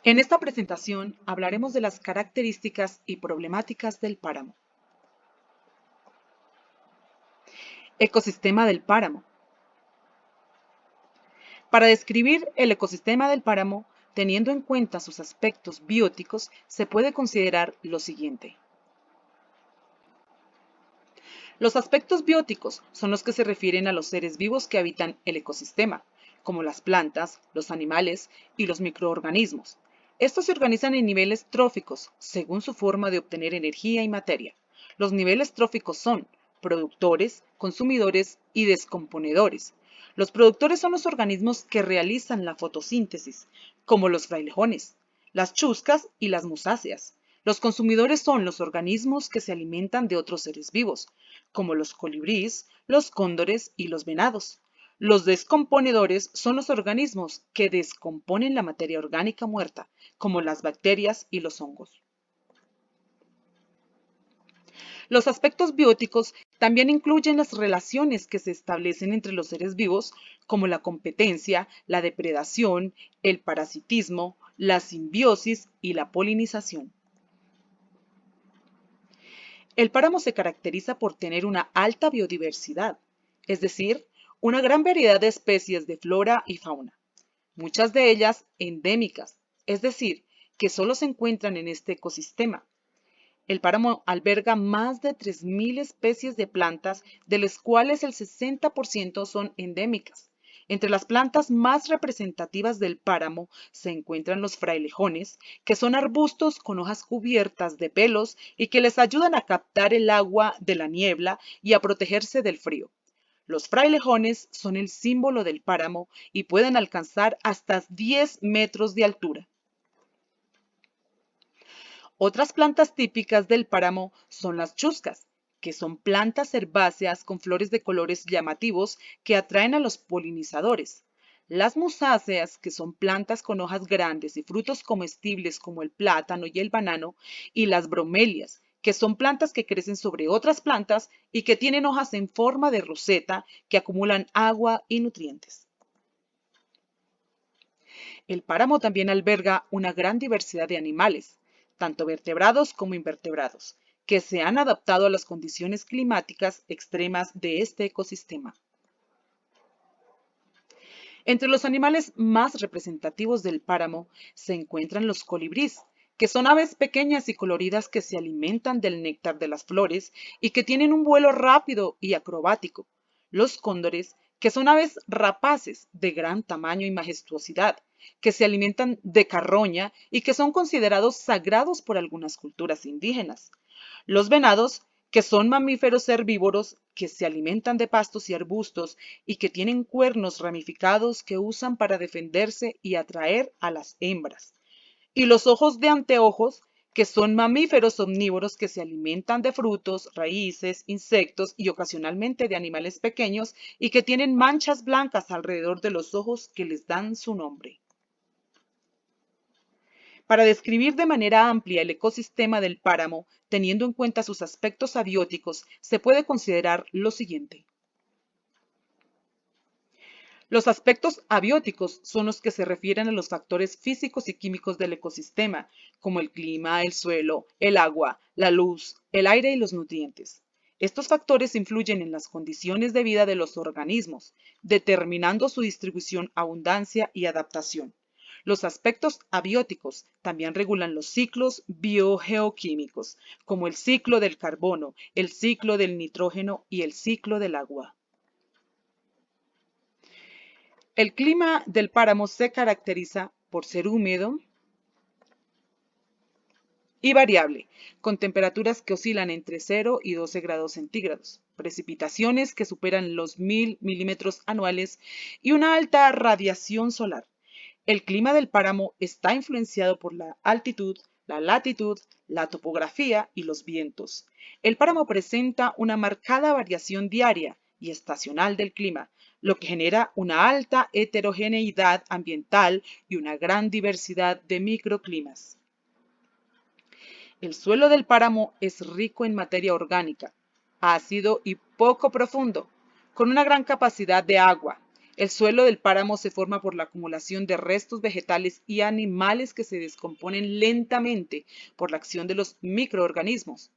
En esta presentación hablaremos de las características y problemáticas del páramo. Ecosistema del páramo. Para describir el ecosistema del páramo, teniendo en cuenta sus aspectos bióticos, se puede considerar lo siguiente. Los aspectos bióticos son los que se refieren a los seres vivos que habitan el ecosistema, como las plantas, los animales y los microorganismos. Estos se organizan en niveles tróficos, según su forma de obtener energía y materia. Los niveles tróficos son productores, consumidores y descomponedores. Los productores son los organismos que realizan la fotosíntesis, como los frailejones, las chuscas y las musáceas. Los consumidores son los organismos que se alimentan de otros seres vivos, como los colibríes, los cóndores y los venados. Los descomponedores son los organismos que descomponen la materia orgánica muerta, como las bacterias y los hongos. Los aspectos bióticos también incluyen las relaciones que se establecen entre los seres vivos, como la competencia, la depredación, el parasitismo, la simbiosis y la polinización. El páramo se caracteriza por tener una alta biodiversidad, es decir, una gran variedad de especies de flora y fauna, muchas de ellas endémicas, es decir, que solo se encuentran en este ecosistema. El páramo alberga más de 3.000 especies de plantas, de las cuales el 60% son endémicas. Entre las plantas más representativas del páramo se encuentran los frailejones, que son arbustos con hojas cubiertas de pelos y que les ayudan a captar el agua de la niebla y a protegerse del frío. Los frailejones son el símbolo del páramo y pueden alcanzar hasta 10 metros de altura. Otras plantas típicas del páramo son las chuscas, que son plantas herbáceas con flores de colores llamativos que atraen a los polinizadores. Las musáceas, que son plantas con hojas grandes y frutos comestibles como el plátano y el banano, y las bromelias, que son plantas que crecen sobre otras plantas y que tienen hojas en forma de roseta que acumulan agua y nutrientes. El páramo también alberga una gran diversidad de animales, tanto vertebrados como invertebrados, que se han adaptado a las condiciones climáticas extremas de este ecosistema. Entre los animales más representativos del páramo se encuentran los colibríes, que son aves pequeñas y coloridas que se alimentan del néctar de las flores y que tienen un vuelo rápido y acrobático. Los cóndores, que son aves rapaces de gran tamaño y majestuosidad, que se alimentan de carroña y que son considerados sagrados por algunas culturas indígenas. Los venados, que son mamíferos herbívoros que se alimentan de pastos y arbustos y que tienen cuernos ramificados que usan para defenderse y atraer a las hembras. Y los ojos de anteojos, que son mamíferos omnívoros que se alimentan de frutos, raíces, insectos y ocasionalmente de animales pequeños y que tienen manchas blancas alrededor de los ojos que les dan su nombre. Para describir de manera amplia el ecosistema del páramo, teniendo en cuenta sus aspectos abióticos, se puede considerar lo siguiente. Los aspectos abióticos son los que se refieren a los factores físicos y químicos del ecosistema, como el clima, el suelo, el agua, la luz, el aire y los nutrientes. Estos factores influyen en las condiciones de vida de los organismos, determinando su distribución, abundancia y adaptación. Los aspectos abióticos también regulan los ciclos biogeoquímicos, como el ciclo del carbono, el ciclo del nitrógeno y el ciclo del agua. El clima del páramo se caracteriza por ser húmedo y variable, con temperaturas que oscilan entre 0 y 12 grados centígrados, precipitaciones que superan los 1.000 milímetros anuales y una alta radiación solar. El clima del páramo está influenciado por la altitud, la latitud, la topografía y los vientos. El páramo presenta una marcada variación diaria y estacional del clima, lo que genera una alta heterogeneidad ambiental y una gran diversidad de microclimas. El suelo del páramo es rico en materia orgánica, ácido y poco profundo, con una gran capacidad de agua. El suelo del páramo se forma por la acumulación de restos vegetales y animales que se descomponen lentamente por la acción de los microorganismos.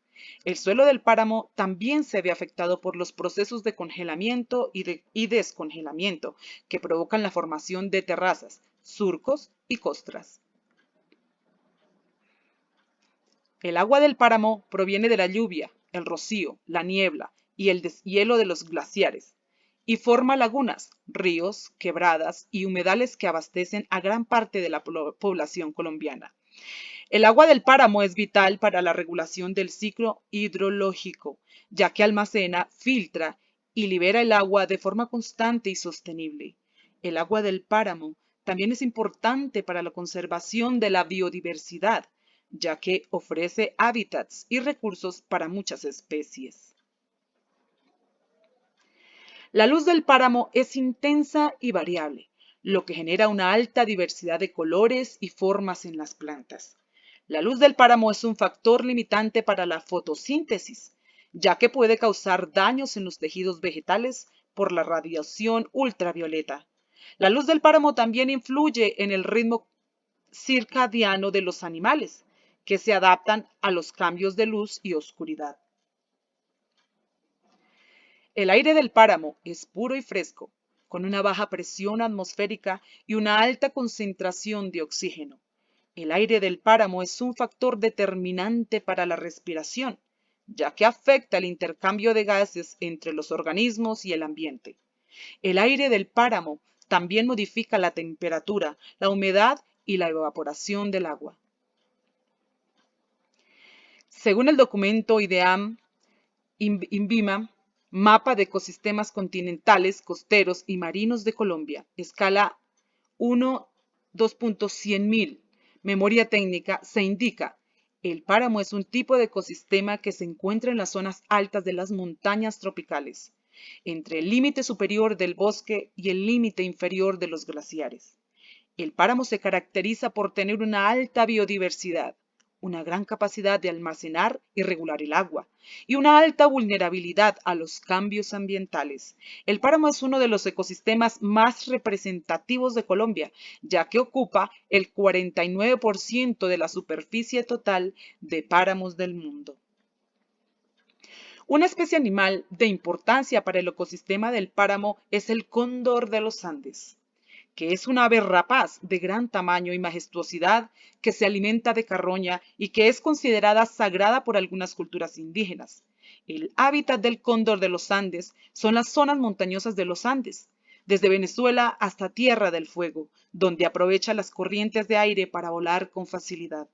El suelo del páramo también se ve afectado por los procesos de congelamiento y descongelamiento que provocan la formación de terrazas, surcos y costras. El agua del páramo proviene de la lluvia, el rocío, la niebla y el deshielo de los glaciares, y forma lagunas, ríos, quebradas y humedales que abastecen a gran parte de la población colombiana. El agua del páramo es vital para la regulación del ciclo hidrológico, ya que almacena, filtra y libera el agua de forma constante y sostenible. El agua del páramo también es importante para la conservación de la biodiversidad, ya que ofrece hábitats y recursos para muchas especies. La luz del páramo es intensa y variable, lo que genera una alta diversidad de colores y formas en las plantas. La luz del páramo es un factor limitante para la fotosíntesis, ya que puede causar daños en los tejidos vegetales por la radiación ultravioleta. La luz del páramo también influye en el ritmo circadiano de los animales, que se adaptan a los cambios de luz y oscuridad. El aire del páramo es puro y fresco, con una baja presión atmosférica y una alta concentración de oxígeno. El aire del páramo es un factor determinante para la respiración, ya que afecta el intercambio de gases entre los organismos y el ambiente. El aire del páramo también modifica la temperatura, la humedad y la evaporación del agua. Según el documento IDEAM, INVIMA, Mapa de Ecosistemas Continentales, Costeros y Marinos de Colombia, escala 1, 2.100.000, memoria técnica, se indica, el páramo es un tipo de ecosistema que se encuentra en las zonas altas de las montañas tropicales, entre el límite superior del bosque y el límite inferior de los glaciares. El páramo se caracteriza por tener una alta biodiversidad, una gran capacidad de almacenar y regular el agua, y una alta vulnerabilidad a los cambios ambientales. El páramo es uno de los ecosistemas más representativos de Colombia, ya que ocupa el 49% de la superficie total de páramos del mundo. Una especie animal de importancia para el ecosistema del páramo es el cóndor de los Andes, que es un ave rapaz de gran tamaño y majestuosidad que se alimenta de carroña y que es considerada sagrada por algunas culturas indígenas. El hábitat del cóndor de los Andes son las zonas montañosas de los Andes, desde Venezuela hasta Tierra del Fuego, donde aprovecha las corrientes de aire para volar con facilidad.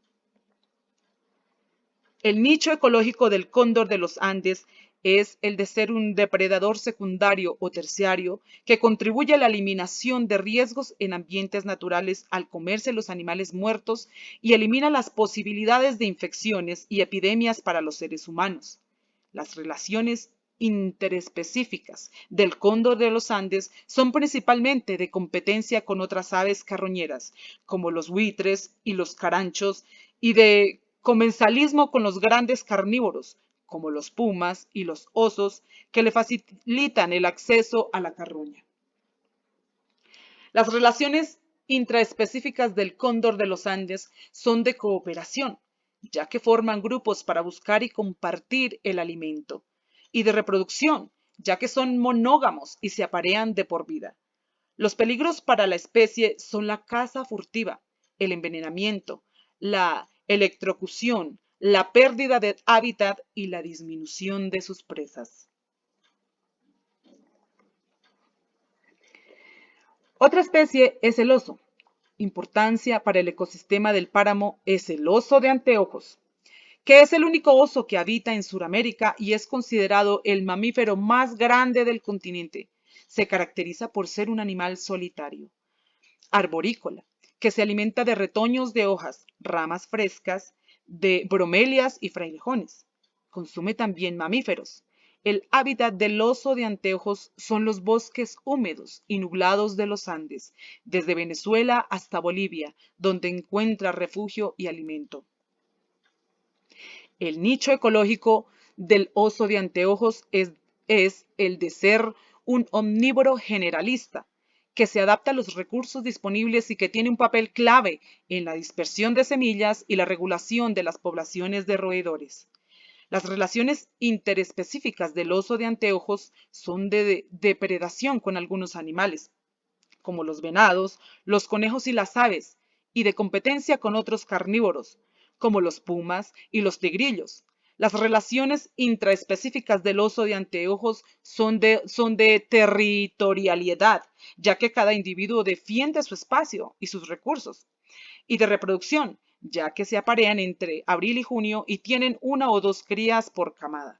El nicho ecológico del cóndor de los Andes es el de ser un depredador secundario o terciario que contribuye a la eliminación de riesgos en ambientes naturales al comerse los animales muertos y elimina las posibilidades de infecciones y epidemias para los seres humanos. Las relaciones interespecíficas del cóndor de los Andes son principalmente de competencia con otras aves carroñeras, como los buitres y los caranchos, y de comensalismo con los grandes carnívoros, como los pumas y los osos, que le facilitan el acceso a la carroña. Las relaciones intraespecíficas del cóndor de los Andes son de cooperación, ya que forman grupos para buscar y compartir el alimento, y de reproducción, ya que son monógamos y se aparean de por vida. Los peligros para la especie son la caza furtiva, el envenenamiento, la electrocución, la pérdida de hábitat y la disminución de sus presas. Otra especie es el oso. Importancia para el ecosistema del páramo es el oso de anteojos, que es el único oso que habita en Sudamérica y es considerado el mamífero más grande del continente. Se caracteriza por ser un animal solitario, arborícola, que se alimenta de retoños de hojas, ramas frescas, de bromelias y frailejones. Consume también mamíferos. El hábitat del oso de anteojos son los bosques húmedos y nublados de los Andes, desde Venezuela hasta Bolivia, donde encuentra refugio y alimento. El nicho ecológico del oso de anteojos es el de ser un omnívoro generalista, que se adapta a los recursos disponibles y que tiene un papel clave en la dispersión de semillas y la regulación de las poblaciones de roedores. Las relaciones interespecíficas del oso de anteojos son de depredación con algunos animales, como los venados, los conejos y las aves, y de competencia con otros carnívoros, como los pumas y los tigrillos. Las relaciones intraespecíficas del oso de anteojos son de territorialidad, ya que cada individuo defiende su espacio y sus recursos, y de reproducción, ya que se aparean entre abril y junio y tienen una o dos crías por camada.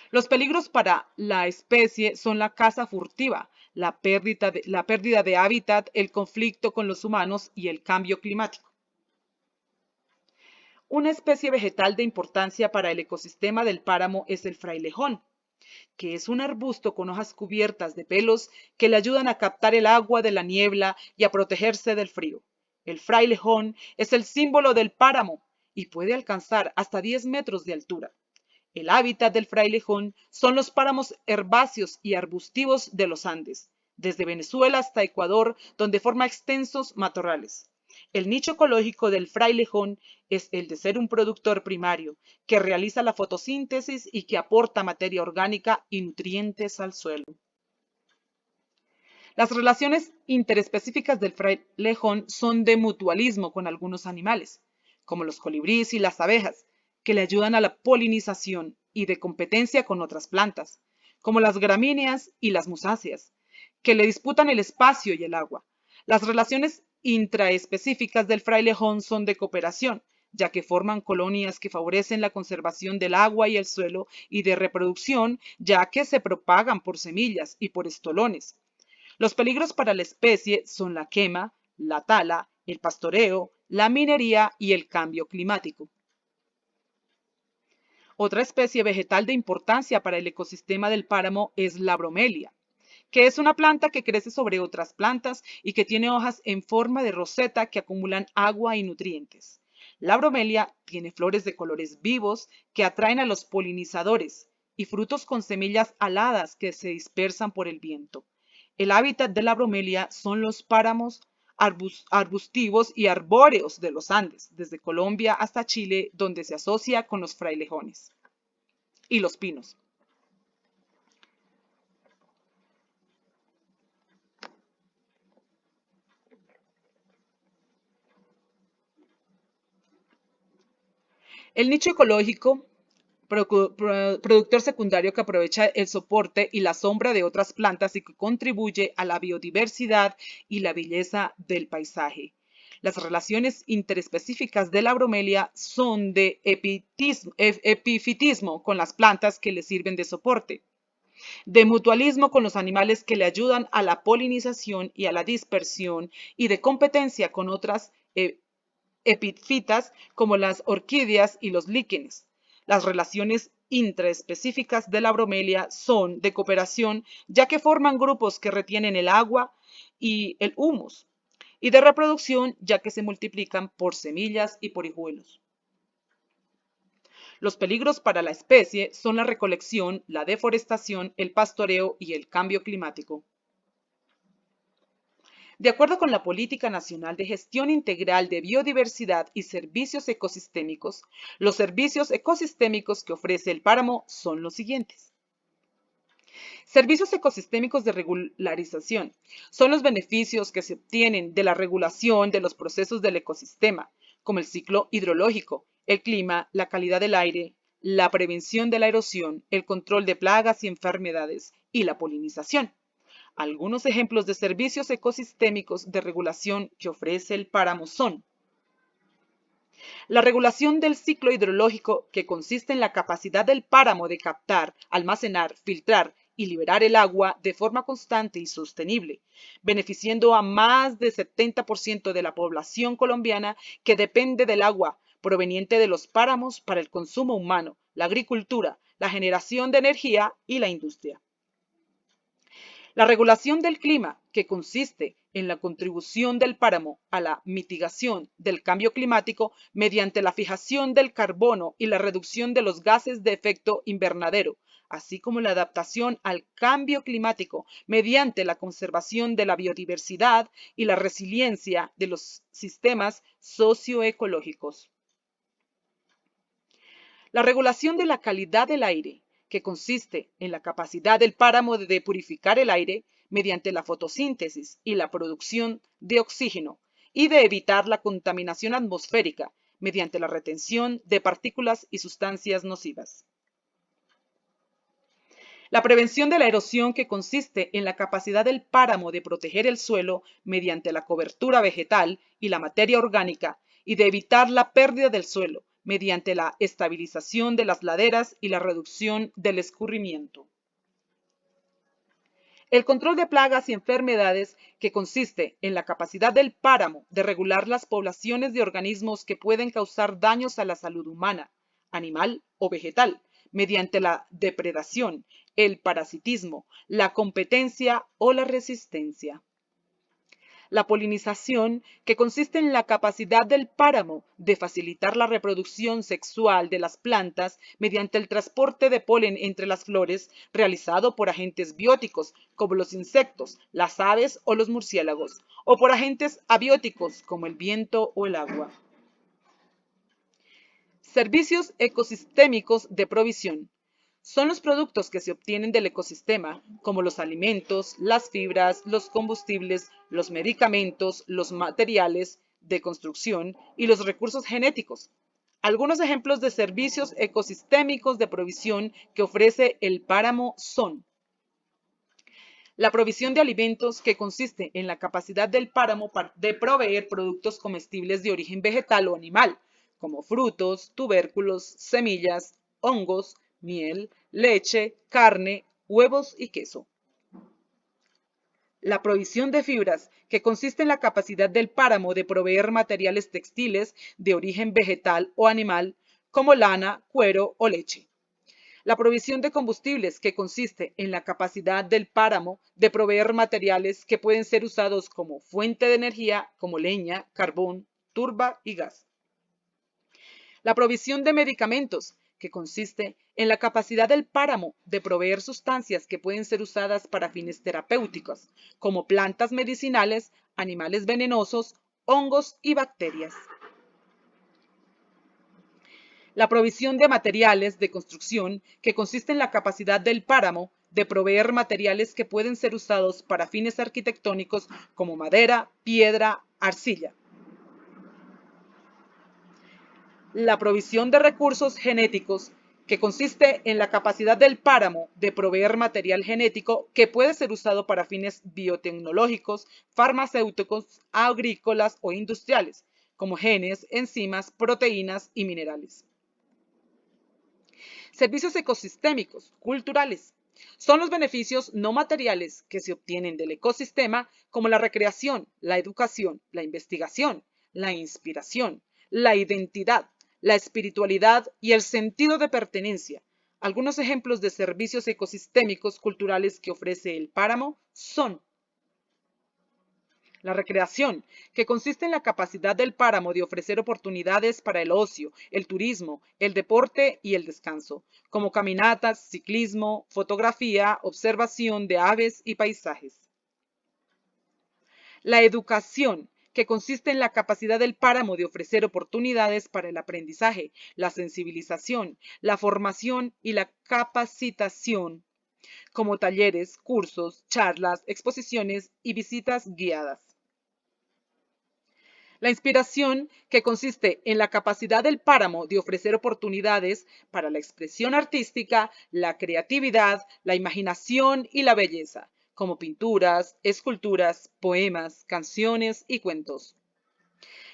Los peligros para la especie son la caza furtiva, la pérdida de hábitat, el conflicto con los humanos y el cambio climático. Una especie vegetal de importancia para el ecosistema del páramo es el frailejón, que es un arbusto con hojas cubiertas de pelos que le ayudan a captar el agua de la niebla y a protegerse del frío. El frailejón es el símbolo del páramo y puede alcanzar hasta 10 metros de altura. El hábitat del frailejón son los páramos herbáceos y arbustivos de los Andes, desde Venezuela hasta Ecuador, donde forma extensos matorrales. El nicho ecológico del frailejón es el de ser un productor primario, que realiza la fotosíntesis y que aporta materia orgánica y nutrientes al suelo. Las relaciones interespecíficas del frailejón son de mutualismo con algunos animales, como los colibríes y las abejas, que le ayudan a la polinización, y de competencia con otras plantas, como las gramíneas y las musáceas, que le disputan el espacio y el agua. Las relaciones intraespecíficas del frailejón son de cooperación, ya que forman colonias que favorecen la conservación del agua y el suelo, y de reproducción, ya que se propagan por semillas y por estolones. Los peligros para la especie son la quema, la tala, el pastoreo, la minería y el cambio climático. Otra especie vegetal de importancia para el ecosistema del páramo es la bromelia, que es una planta que crece sobre otras plantas y que tiene hojas en forma de roseta que acumulan agua y nutrientes. La bromelia tiene flores de colores vivos que atraen a los polinizadores y frutos con semillas aladas que se dispersan por el viento. El hábitat de la bromelia son los páramos arbustivos y arbóreos de los Andes, desde Colombia hasta Chile, donde se asocia con los frailejones y los pinos. El nicho ecológico, productor secundario que aprovecha el soporte y la sombra de otras plantas y que contribuye a la biodiversidad y la belleza del paisaje. Las relaciones interespecíficas de la bromelia son de epifitismo con las plantas que le sirven de soporte, de mutualismo con los animales que le ayudan a la polinización y a la dispersión, y de competencia con otras epífitas como las orquídeas y los líquenes. Las relaciones intraespecíficas de la bromelia son de cooperación, ya que forman grupos que retienen el agua y el humus, y de reproducción, ya que se multiplican por semillas y por hijuelos. Los peligros para la especie son la recolección, la deforestación, el pastoreo y el cambio climático. De acuerdo con la Política Nacional de Gestión Integral de Biodiversidad y Servicios Ecosistémicos, los servicios ecosistémicos que ofrece el páramo son los siguientes. Servicios ecosistémicos de regularización son los beneficios que se obtienen de la regulación de los procesos del ecosistema, como el ciclo hidrológico, el clima, la calidad del aire, la prevención de la erosión, el control de plagas y enfermedades y la polinización. Algunos ejemplos de servicios ecosistémicos de regulación que ofrece el páramo son la regulación del ciclo hidrológico, que consiste en la capacidad del páramo de captar, almacenar, filtrar y liberar el agua de forma constante y sostenible, beneficiando a más del 70% de la población colombiana que depende del agua proveniente de los páramos para el consumo humano, la agricultura, la generación de energía y la industria. La regulación del clima, que consiste en la contribución del páramo a la mitigación del cambio climático mediante la fijación del carbono y la reducción de los gases de efecto invernadero, así como la adaptación al cambio climático mediante la conservación de la biodiversidad y la resiliencia de los sistemas socioecológicos. La regulación de la calidad del aire, que consiste en la capacidad del páramo de purificar el aire mediante la fotosíntesis y la producción de oxígeno, y de evitar la contaminación atmosférica mediante la retención de partículas y sustancias nocivas. La prevención de la erosión, que consiste en la capacidad del páramo de proteger el suelo mediante la cobertura vegetal y la materia orgánica, y de evitar la pérdida del suelo mediante la estabilización de las laderas y la reducción del escurrimiento. El control de plagas y enfermedades, que consiste en la capacidad del páramo de regular las poblaciones de organismos que pueden causar daños a la salud humana, animal o vegetal, mediante la depredación, el parasitismo, la competencia o la resistencia. La polinización, que consiste en la capacidad del páramo de facilitar la reproducción sexual de las plantas mediante el transporte de polen entre las flores, realizado por agentes bióticos como los insectos, las aves o los murciélagos, o por agentes abióticos como el viento o el agua. Servicios ecosistémicos de provisión. Son los productos que se obtienen del ecosistema, como los alimentos, las fibras, los combustibles, los medicamentos, los materiales de construcción y los recursos genéticos. Algunos ejemplos de servicios ecosistémicos de provisión que ofrece el páramo son: la provisión de alimentos, que consiste en la capacidad del páramo de proveer productos comestibles de origen vegetal o animal, como frutos, tubérculos, semillas, hongos, miel, leche, carne, huevos y queso. La provisión de fibras, que consiste en la capacidad del páramo de proveer materiales textiles de origen vegetal o animal, como lana, cuero o leche. La provisión de combustibles, que consiste en la capacidad del páramo de proveer materiales que pueden ser usados como fuente de energía, como leña, carbón, turba y gas. La provisión de medicamentos, que consiste en la capacidad del páramo de proveer sustancias que pueden ser usadas para fines terapéuticos, como plantas medicinales, animales venenosos, hongos y bacterias. La provisión de materiales de construcción, que consiste en la capacidad del páramo de proveer materiales que pueden ser usados para fines arquitectónicos como madera, piedra, arcilla. La provisión de recursos genéticos, que consiste en la capacidad del páramo de proveer material genético que puede ser usado para fines biotecnológicos, farmacéuticos, agrícolas o industriales, como genes, enzimas, proteínas y minerales. Servicios ecosistémicos, culturales. Son los beneficios no materiales que se obtienen del ecosistema, como la recreación, la educación, la investigación, la inspiración, la identidad, la espiritualidad y el sentido de pertenencia. Algunos ejemplos de servicios ecosistémicos culturales que ofrece el páramo son: la recreación, que consiste en la capacidad del páramo de ofrecer oportunidades para el ocio, el turismo, el deporte y el descanso, como caminatas, ciclismo, fotografía, observación de aves y paisajes. La educación, que consiste en la capacidad del páramo de ofrecer oportunidades para el aprendizaje, la sensibilización, la formación y la capacitación, como talleres, cursos, charlas, exposiciones y visitas guiadas. La inspiración, que consiste en la capacidad del páramo de ofrecer oportunidades para la expresión artística, la creatividad, la imaginación y la belleza, como pinturas, esculturas, poemas, canciones y cuentos.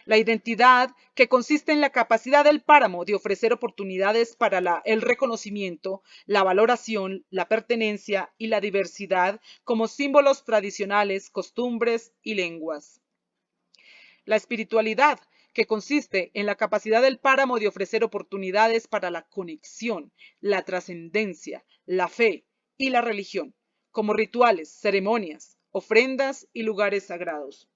La identidad, que consiste en la capacidad del páramo de ofrecer oportunidades para el reconocimiento, la valoración, la pertenencia y la diversidad, como símbolos tradicionales, costumbres y lenguas. La espiritualidad, que consiste en la capacidad del páramo de ofrecer oportunidades para la conexión, la trascendencia, la fe y la religión, como rituales, ceremonias, ofrendas y lugares sagrados.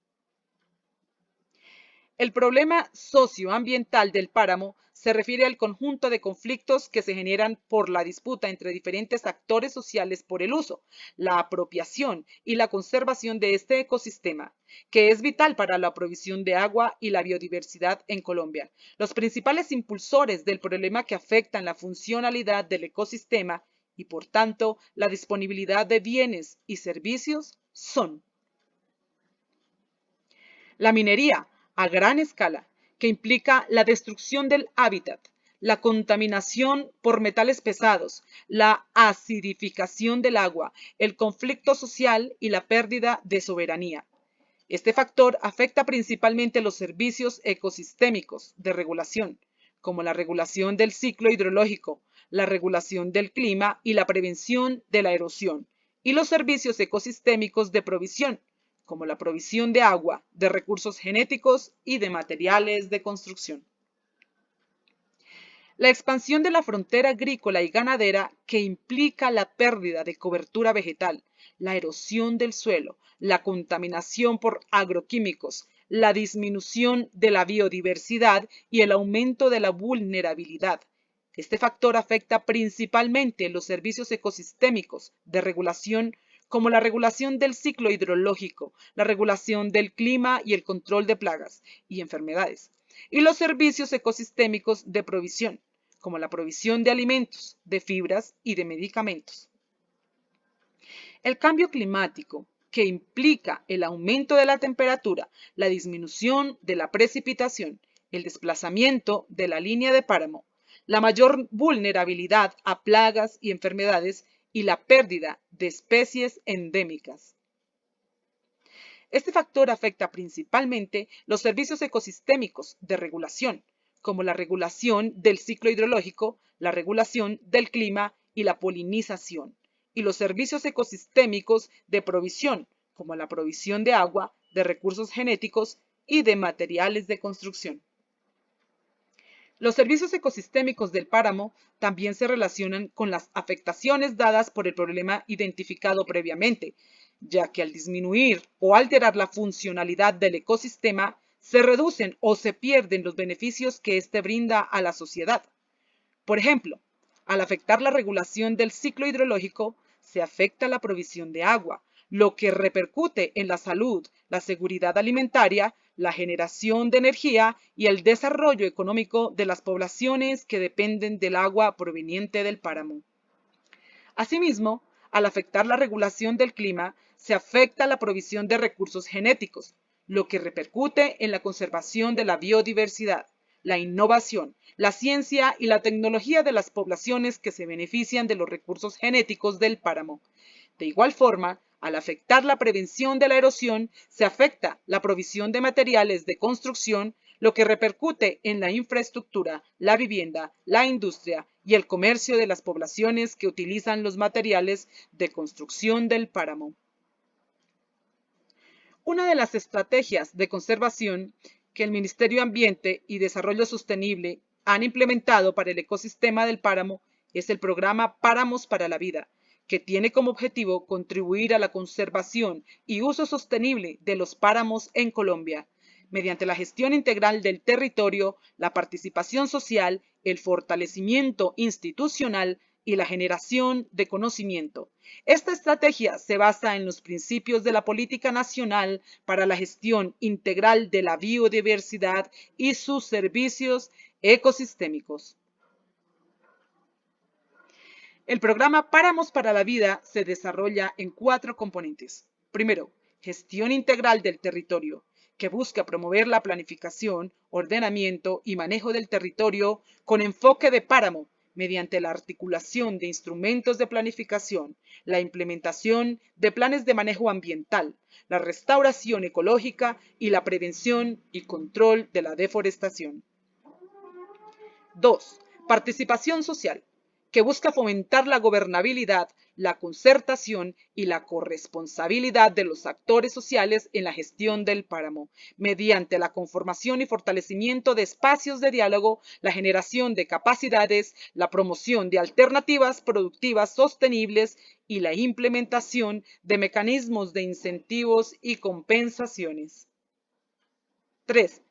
El problema socioambiental del páramo se refiere al conjunto de conflictos que se generan por la disputa entre diferentes actores sociales por el uso, la apropiación y la conservación de este ecosistema, que es vital para la provisión de agua y la biodiversidad en Colombia. Los principales impulsores del problema que afectan la funcionalidad del ecosistema y, por tanto, la disponibilidad de bienes y servicios son la minería a gran escala, que implica la destrucción del hábitat, la contaminación por metales pesados, la acidificación del agua, el conflicto social y la pérdida de soberanía. Este factor afecta principalmente los servicios ecosistémicos de regulación, como la regulación del ciclo hidrológico, la regulación del clima y la prevención de la erosión, y los servicios ecosistémicos de provisión, como la provisión de agua, de recursos genéticos y de materiales de construcción. La expansión de la frontera agrícola y ganadera, que implica la pérdida de cobertura vegetal, la erosión del suelo, la contaminación por agroquímicos, la disminución de la biodiversidad y el aumento de la vulnerabilidad. Este factor afecta principalmente los servicios ecosistémicos de regulación, como la regulación del ciclo hidrológico, la regulación del clima y el control de plagas y enfermedades, y los servicios ecosistémicos de provisión, como la provisión de alimentos, de fibras y de medicamentos. El cambio climático, que implica el aumento de la temperatura, la disminución de la precipitación, el desplazamiento de la línea de páramo, la mayor vulnerabilidad a plagas y enfermedades y la pérdida de especies endémicas. Este factor afecta principalmente los servicios ecosistémicos de regulación, como la regulación del ciclo hidrológico, la regulación del clima y la polinización, y los servicios ecosistémicos de provisión, como la provisión de agua, de recursos genéticos y de materiales de construcción. Los servicios ecosistémicos del páramo también se relacionan con las afectaciones dadas por el problema identificado previamente, ya que al disminuir o alterar la funcionalidad del ecosistema, se reducen o se pierden los beneficios que éste brinda a la sociedad. Por ejemplo, al afectar la regulación del ciclo hidrológico, se afecta la provisión de agua, lo que repercute en la salud, la seguridad alimentaria, la generación de energía y el desarrollo económico de las poblaciones que dependen del agua proveniente del páramo. Asimismo, al afectar la regulación del clima, se afecta la provisión de recursos genéticos, lo que repercute en la conservación de la biodiversidad, la innovación, la ciencia y la tecnología de las poblaciones que se benefician de los recursos genéticos del páramo. De igual forma, al afectar la prevención de la erosión, se afecta la provisión de materiales de construcción, lo que repercute en la infraestructura, la vivienda, la industria y el comercio de las poblaciones que utilizan los materiales de construcción del páramo. Una de las estrategias de conservación que el Ministerio de Ambiente y Desarrollo Sostenible han implementado para el ecosistema del páramo es el programa Páramos para la Vida, que tiene como objetivo contribuir a la conservación y uso sostenible de los páramos en Colombia, mediante la gestión integral del territorio, la participación social, el fortalecimiento institucional y la generación de conocimiento. Esta estrategia se basa en los principios de la Política Nacional para la Gestión Integral de la Biodiversidad y sus servicios ecosistémicos. El programa Páramos para la Vida se desarrolla en 4 componentes. Primero, gestión integral del territorio, que busca promover la planificación, ordenamiento y manejo del territorio con enfoque de páramo, mediante la articulación de instrumentos de planificación, la implementación de planes de manejo ambiental, la restauración ecológica y la prevención y control de la deforestación. 2. Participación social, que busca fomentar la gobernabilidad, la concertación y la corresponsabilidad de los actores sociales en la gestión del páramo, mediante la conformación y fortalecimiento de espacios de diálogo, la generación de capacidades, la promoción de alternativas productivas sostenibles y la implementación de mecanismos de incentivos y compensaciones. 3.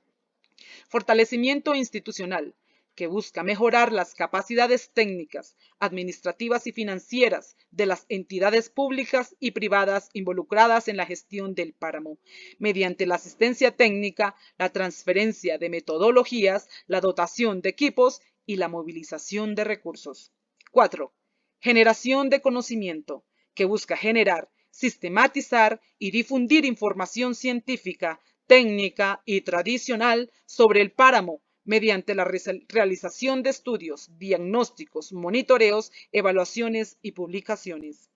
Fortalecimiento institucional, que busca mejorar las capacidades técnicas, administrativas y financieras de las entidades públicas y privadas involucradas en la gestión del páramo, mediante la asistencia técnica, la transferencia de metodologías, la dotación de equipos y la movilización de recursos. 4. Generación de conocimiento, que busca generar, sistematizar y difundir información científica, técnica y tradicional sobre el páramo mediante la realización de estudios, diagnósticos, monitoreos, evaluaciones y publicaciones.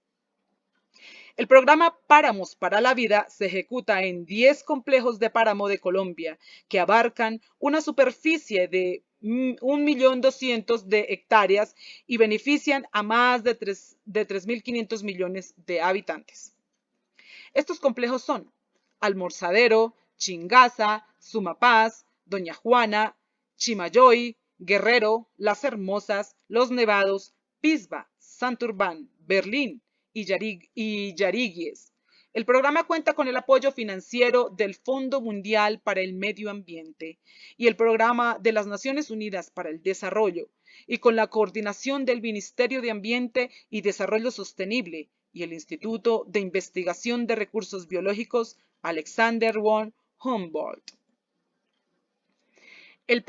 El programa Páramos para la Vida se ejecuta en 10 complejos de páramo de Colombia, que abarcan una superficie de 1.200.000 de hectáreas y benefician a más de 3.500 millones de habitantes. Estos complejos son Almorzadero, Chingaza, Sumapaz, Doña Juana, Chimayoy, Guerrero, Las Hermosas, Los Nevados, Pisba, Santurbán, Berlín y Yariguies. El programa cuenta con el apoyo financiero del Fondo Mundial para el Medio Ambiente y el Programa de las Naciones Unidas para el Desarrollo, y con la coordinación del Ministerio de Ambiente y Desarrollo Sostenible y el Instituto de Investigación de Recursos Biológicos Alexander von Humboldt. El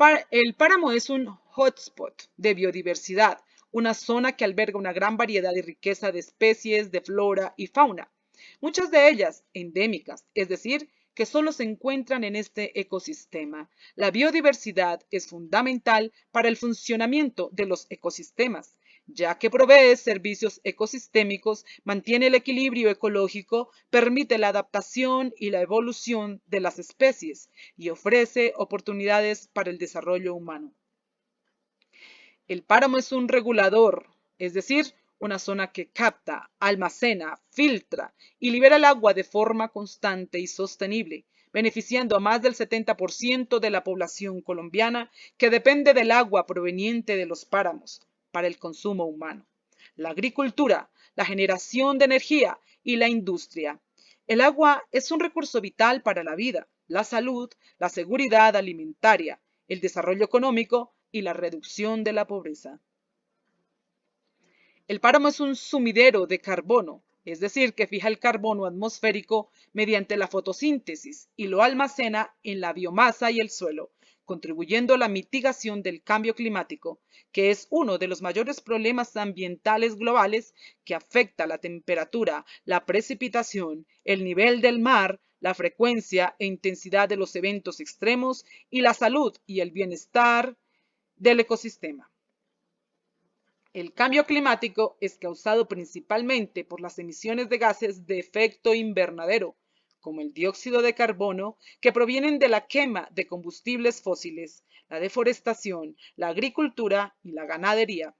páramo es un hotspot de biodiversidad, una zona que alberga una gran variedad y riqueza de especies de flora y fauna, muchas de ellas endémicas, es decir, que solo se encuentran en este ecosistema. La biodiversidad es fundamental para el funcionamiento de los ecosistemas, ya que provee servicios ecosistémicos, mantiene el equilibrio ecológico, permite la adaptación y la evolución de las especies y ofrece oportunidades para el desarrollo humano. El páramo es un regulador, es decir, una zona que capta, almacena, filtra y libera el agua de forma constante y sostenible, beneficiando a más del 70% de la población colombiana que depende del agua proveniente de los páramos para el consumo humano, la agricultura, la generación de energía y la industria. El agua es un recurso vital para la vida, la salud, la seguridad alimentaria, el desarrollo económico y la reducción de la pobreza. El páramo es un sumidero de carbono, es decir, que fija el carbono atmosférico mediante la fotosíntesis y lo almacena en la biomasa y el suelo, contribuyendo a la mitigación del cambio climático, que es uno de los mayores problemas ambientales globales que afecta la temperatura, la precipitación, el nivel del mar, la frecuencia e intensidad de los eventos extremos y la salud y el bienestar del ecosistema. El cambio climático es causado principalmente por las emisiones de gases de efecto invernadero, como el dióxido de carbono, que provienen de la quema de combustibles fósiles, la deforestación, la agricultura y la ganadería.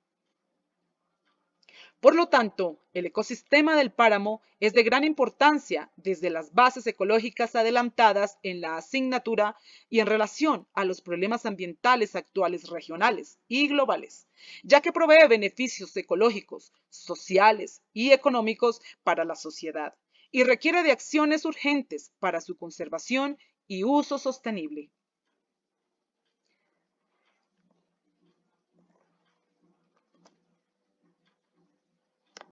Por lo tanto, el ecosistema del páramo es de gran importancia desde las bases ecológicas adelantadas en la asignatura y en relación a los problemas ambientales actuales regionales y globales, ya que provee beneficios ecológicos, sociales y económicos para la sociedad y requiere de acciones urgentes para su conservación y uso sostenible.